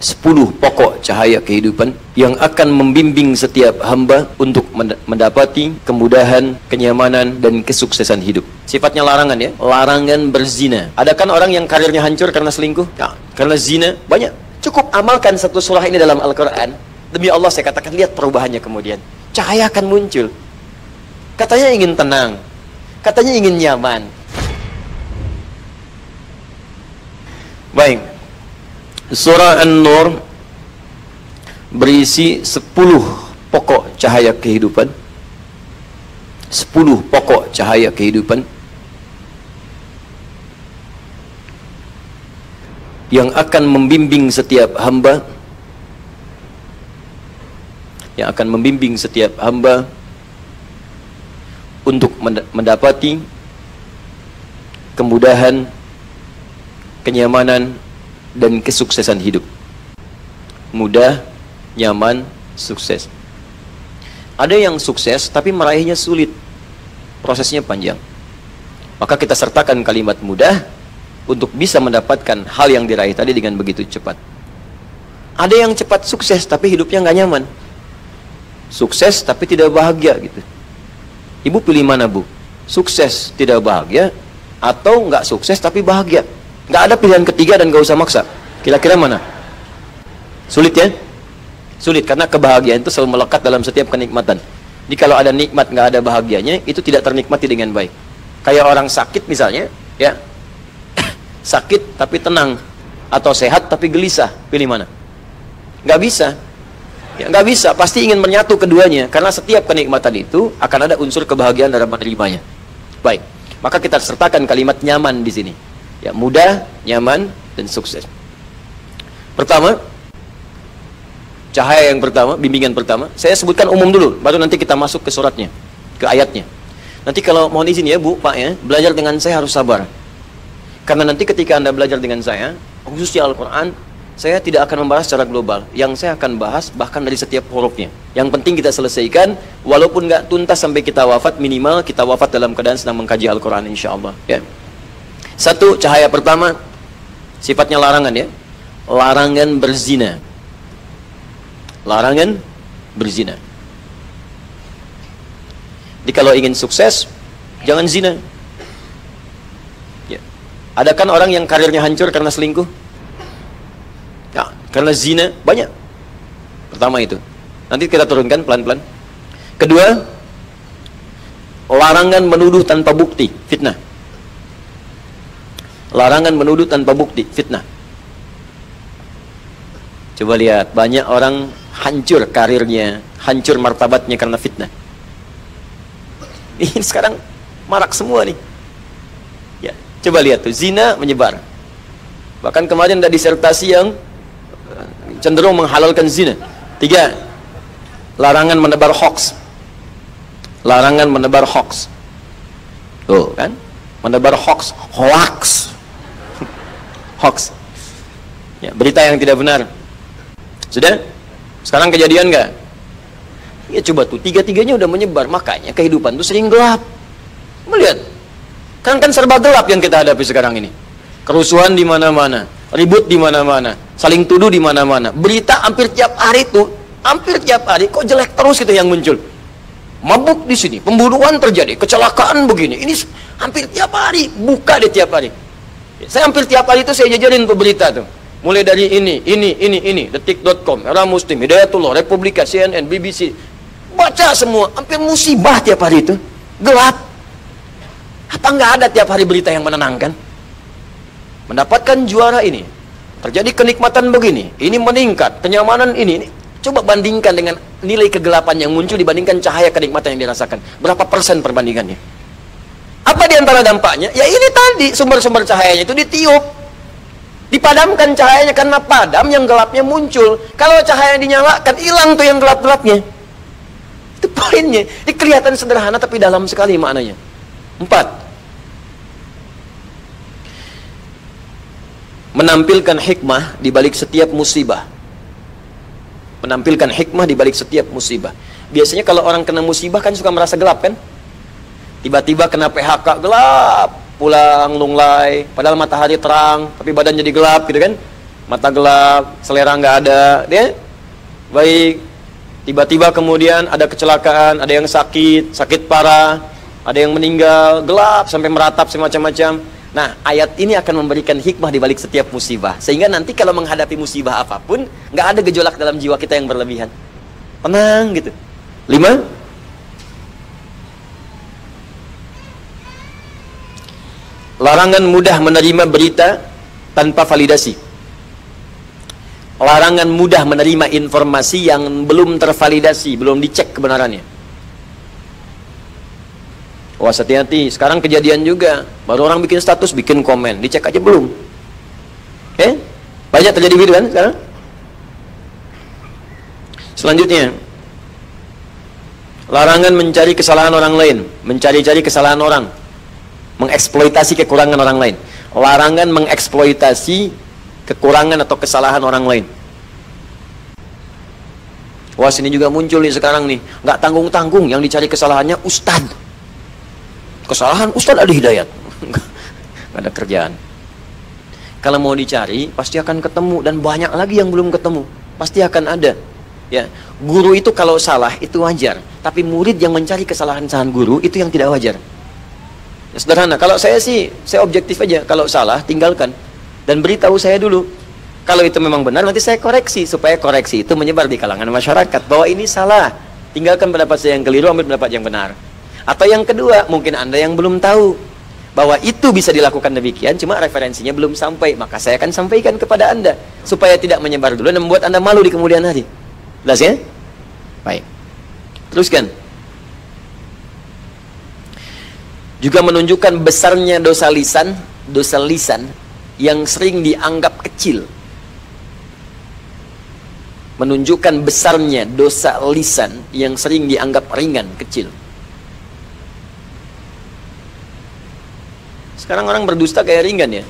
10 pokok cahaya kehidupan yang akan membimbing setiap hamba untuk mendapati kemudahan, kenyamanan, dan kesuksesan hidup. Sifatnya larangan ya, larangan berzina. Ada kan orang yang karirnya hancur karena selingkuh? Nah, karena zina, banyak. Cukup amalkan satu surah ini dalam Al-Quran. Demi Allah saya katakan, lihat perubahannya kemudian. Cahaya akan muncul. Katanya ingin tenang, katanya ingin nyaman. Baik, surah An-Nur berisi 10 pokok cahaya kehidupan. 10 pokok cahaya kehidupan yang akan membimbing setiap hamba, yang akan membimbing setiap hamba untuk mendapati kemudahan, kenyamanan, dan kesuksesan hidup. Mudah, nyaman, sukses. Ada yang sukses tapi meraihnya sulit, prosesnya panjang. Maka kita sertakan kalimat mudah untuk bisa mendapatkan hal yang diraih tadi dengan begitu cepat. Ada yang cepat sukses tapi hidupnya nggak nyaman. Sukses tapi tidak bahagia gitu. Ibu pilih mana, Bu? Sukses tidak bahagia atau nggak sukses tapi bahagia? Nggak ada pilihan ketiga dan nggak usah maksa. Kira-kira mana? Sulit ya? Sulit karena kebahagiaan itu selalu melekat dalam setiap kenikmatan. Jadi kalau ada nikmat nggak ada bahagianya, itu tidak ternikmati dengan baik. Kayak orang sakit misalnya, ya sakit tapi tenang, atau sehat tapi gelisah, pilih mana? Nggak bisa. Ya, nggak bisa, pasti ingin menyatu keduanya, karena setiap kenikmatan itu akan ada unsur kebahagiaan dalam menerimanya. Baik, maka kita sertakan kalimat nyaman di sini. Ya, mudah, nyaman, dan sukses. Pertama, cahaya yang pertama, bimbingan pertama, saya sebutkan umum dulu, baru nanti kita masuk ke suratnya, ke ayatnya. Nanti kalau mohon izin ya Bu, Pak ya, belajar dengan saya harus sabar. Karena nanti ketika Anda belajar dengan saya, khususnya Al-Quran, saya tidak akan membahas secara global. Yang saya akan bahas bahkan dari setiap hurufnya. Yang penting kita selesaikan, walaupun nggak tuntas sampai kita wafat, minimal kita wafat dalam keadaan sedang mengkaji Al-Quran insyaAllah. Ya. Satu, cahaya pertama, sifatnya larangan ya. Larangan berzina. Larangan berzina. Jadi kalau ingin sukses, jangan zina. Ya. Ada kan orang yang karirnya hancur karena selingkuh? Ya, karena zina banyak. Pertama itu. Nanti kita turunkan pelan-pelan. Kedua, larangan menuduh tanpa bukti, fitnah. Larangan menuduh tanpa bukti, fitnah. Coba lihat, banyak orang hancur karirnya, hancur martabatnya karena fitnah. Ini sekarang marak semua nih. Ya, coba lihat tuh, zina menyebar. Bahkan kemarin ada disertasi yang cenderung menghalalkan zina. 3, larangan menebar hoax. Larangan menebar hoax. Tuh kan, menebar hoax, hoax. Hoax. Ya, berita yang tidak benar. Sudah? Sekarang kejadian nggak? Ya coba tuh, 3-tiganya udah menyebar. Makanya kehidupan tuh sering gelap. Melihat, kan serba gelap yang kita hadapi sekarang ini. Kerusuhan di mana-mana, ribut di mana-mana, saling tuduh di mana-mana. Berita hampir tiap hari tuh, hampir tiap hari kok jelek terus gitu yang muncul. Mabuk di sini, pembunuhan terjadi, kecelakaan begini. Ini hampir tiap hari, buka di tiap hari. Saya hampir tiap hari itu saya jajarin berita tuh. Mulai dari ini, detik.com, Era Muslim, Hidayatullah, Republika, CNN, BBC. Baca semua, hampir musibah tiap hari itu. Gelap. Apa nggak ada tiap hari berita yang menenangkan? Mendapatkan juara ini, terjadi kenikmatan begini, ini meningkat, kenyamanan ini. Coba bandingkan dengan nilai kegelapan yang muncul dibandingkan cahaya kenikmatan yang dirasakan. Berapa persen perbandingannya? Apa di antara dampaknya? Ya ini tadi, sumber-sumber cahayanya itu ditiup. Dipadamkan cahayanya karena padam, yang gelapnya muncul. Kalau cahaya dinyalakan, hilang tuh yang gelap-gelapnya. Itu poinnya. Ini kelihatan sederhana tapi dalam sekali maknanya. 4, menampilkan hikmah di balik setiap musibah. Menampilkan hikmah di balik setiap musibah. Biasanya kalau orang kena musibah kan suka merasa gelap kan? Tiba-tiba kena PHK, gelap, pulang lunglai, padahal matahari terang tapi badan jadi gelap gitu kan? mata gelap, selera nggak ada, ya. Baik, tiba-tiba kemudian ada kecelakaan, ada yang sakit parah, ada yang meninggal, gelap sampai meratap semacam-macam. Nah, ayat ini akan memberikan hikmah di balik setiap musibah, sehingga nanti kalau menghadapi musibah apapun, nggak ada gejolak dalam jiwa kita yang berlebihan, tenang gitu. 5, larangan mudah menerima berita tanpa validasi. Larangan mudah menerima informasi yang belum tervalidasi, belum dicek kebenarannya. Wah, hati-hati, sekarang kejadian juga. Baru orang bikin status, bikin komen, dicek aja belum. Banyak terjadi gitu kan sekarang. Selanjutnya, larangan mencari kesalahan orang lain, mencari-cari kesalahan orang, mengeksploitasi kekurangan orang lain. Larangan mengeksploitasi kekurangan atau kesalahan orang lain. Wah, sini juga muncul nih sekarang nih, nggak tanggung-tanggung yang dicari kesalahannya ustadz. Kesalahan ustadz ada hidayat. Nggak ada kerjaan. Kalau mau dicari pasti akan ketemu, dan banyak lagi yang belum ketemu, pasti akan ada. Ya, guru itu kalau salah itu wajar, tapi murid yang mencari kesalahan guru itu yang tidak wajar. Ya, sederhana. Kalau saya sih, saya objektif aja. Kalau salah tinggalkan dan beritahu saya dulu. Kalau itu memang benar, nanti saya koreksi, supaya koreksi itu menyebar di kalangan masyarakat bahwa ini salah. Tinggalkan pendapat saya yang keliru, ambil pendapat yang benar. Atau yang kedua, mungkin Anda yang belum tahu bahwa itu bisa dilakukan demikian, cuma referensinya belum sampai, maka saya akan sampaikan kepada Anda supaya tidak menyebar dulu dan membuat Anda malu di kemudian hari. Jelas ya? Baik. Teruskan. Juga menunjukkan besarnya dosa lisan yang sering dianggap kecil. Menunjukkan besarnya dosa lisan yang sering dianggap ringan, kecil. Sekarang orang berdusta kayak ringan ya,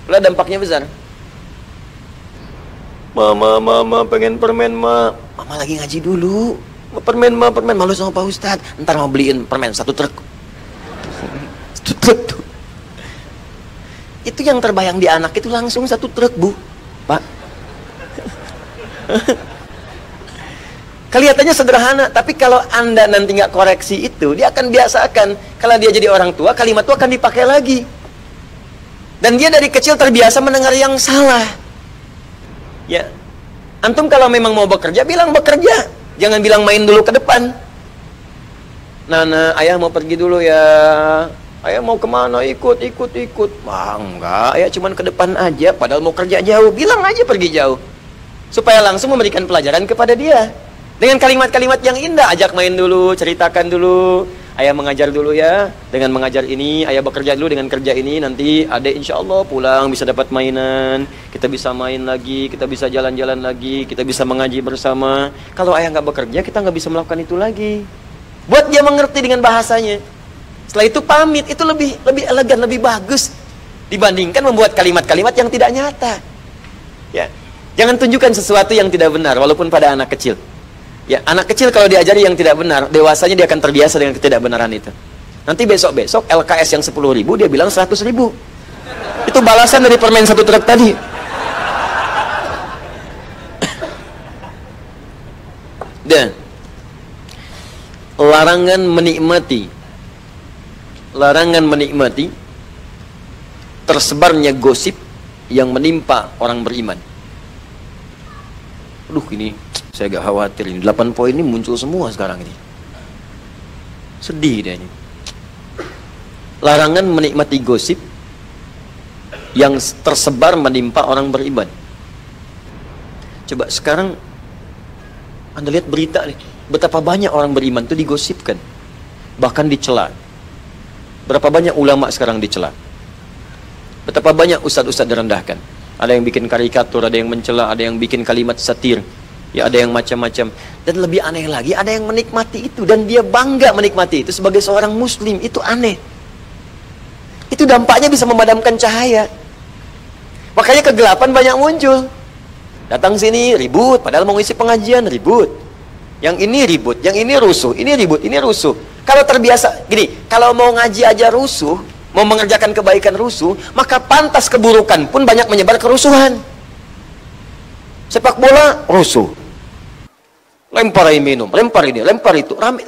padahal dampaknya besar. Mama pengen permen, mama lagi ngaji dulu. Permen, malu sama Pak Ustadz. Ntar mau beliin permen 1 truk. 1 truk tuh. Itu yang terbayang di anak itu langsung 1 truk, Bu, Pak. Kelihatannya sederhana, tapi kalau Anda nanti nggak koreksi itu, dia akan biasakan. Kalau dia jadi orang tua, kalimat itu akan dipakai lagi. Dan dia dari kecil terbiasa mendengar yang salah. Ya, antum kalau memang mau bekerja, bilang bekerja. Jangan bilang main dulu ke depan. Nana, ayah mau pergi dulu ya. Ayah mau kemana? Ikut. Wah, enggak, ayah cuman ke depan aja. Padahal mau kerja jauh. Bilang aja pergi jauh. Supaya langsung memberikan pelajaran kepada dia. Dengan kalimat-kalimat yang indah. Ajak main dulu, ceritakan dulu. Ayah mengajar dulu ya. Dengan mengajar ini, ayah bekerja dulu dengan kerja ini. Nanti adek insya Allah pulang bisa dapat mainan. Kita bisa main lagi, kita bisa jalan-jalan lagi, kita bisa mengaji bersama. Kalau ayah nggak bekerja, kita nggak bisa melakukan itu lagi. Buat dia mengerti dengan bahasanya. Setelah itu pamit, itu lebih elegan, lebih bagus dibandingkan membuat kalimat-kalimat yang tidak nyata. Ya, jangan tunjukkan sesuatu yang tidak benar, walaupun pada anak kecil. Ya, anak kecil kalau diajari yang tidak benar, dewasanya dia akan terbiasa dengan ketidakbenaran itu. Nanti besok-besok LKS yang 10.000 dia bilang 100.000. Itu balasan dari permen 1 truk tadi. Dan larangan menikmati tersebarnya gosip yang menimpa orang beriman. Aduh, ini saya agak khawatir ini. 8 poin ini muncul semua sekarang ini. Sedih deh ini. Larangan menikmati gosip yang tersebar menimpa orang beriman. Coba sekarang Anda lihat berita nih, betapa banyak orang beriman itu digosipkan, bahkan dicela. Berapa banyak ulama sekarang dicela. Betapa banyak ustadz-ustadz direndahkan. Ada yang bikin karikatur, ada yang mencela, ada yang bikin kalimat satir, ya ada yang macam-macam. Dan lebih aneh lagi, ada yang menikmati itu dan dia bangga menikmati itu sebagai seorang muslim. Itu aneh. Itu dampaknya bisa memadamkan cahaya. Makanya kegelapan banyak muncul. Datang sini ribut, padahal mau ngisi pengajian ribut. Yang ini ribut, yang ini rusuh, ini ribut, ini rusuh. Kalau terbiasa gini, kalau mau ngaji aja rusuh, mau mengerjakan kebaikan rusuh, maka pantas keburukan pun banyak menyebar kerusuhan. Sepak bola rusuh. Lempar ini minum, lempar ini, lempar itu. Rame.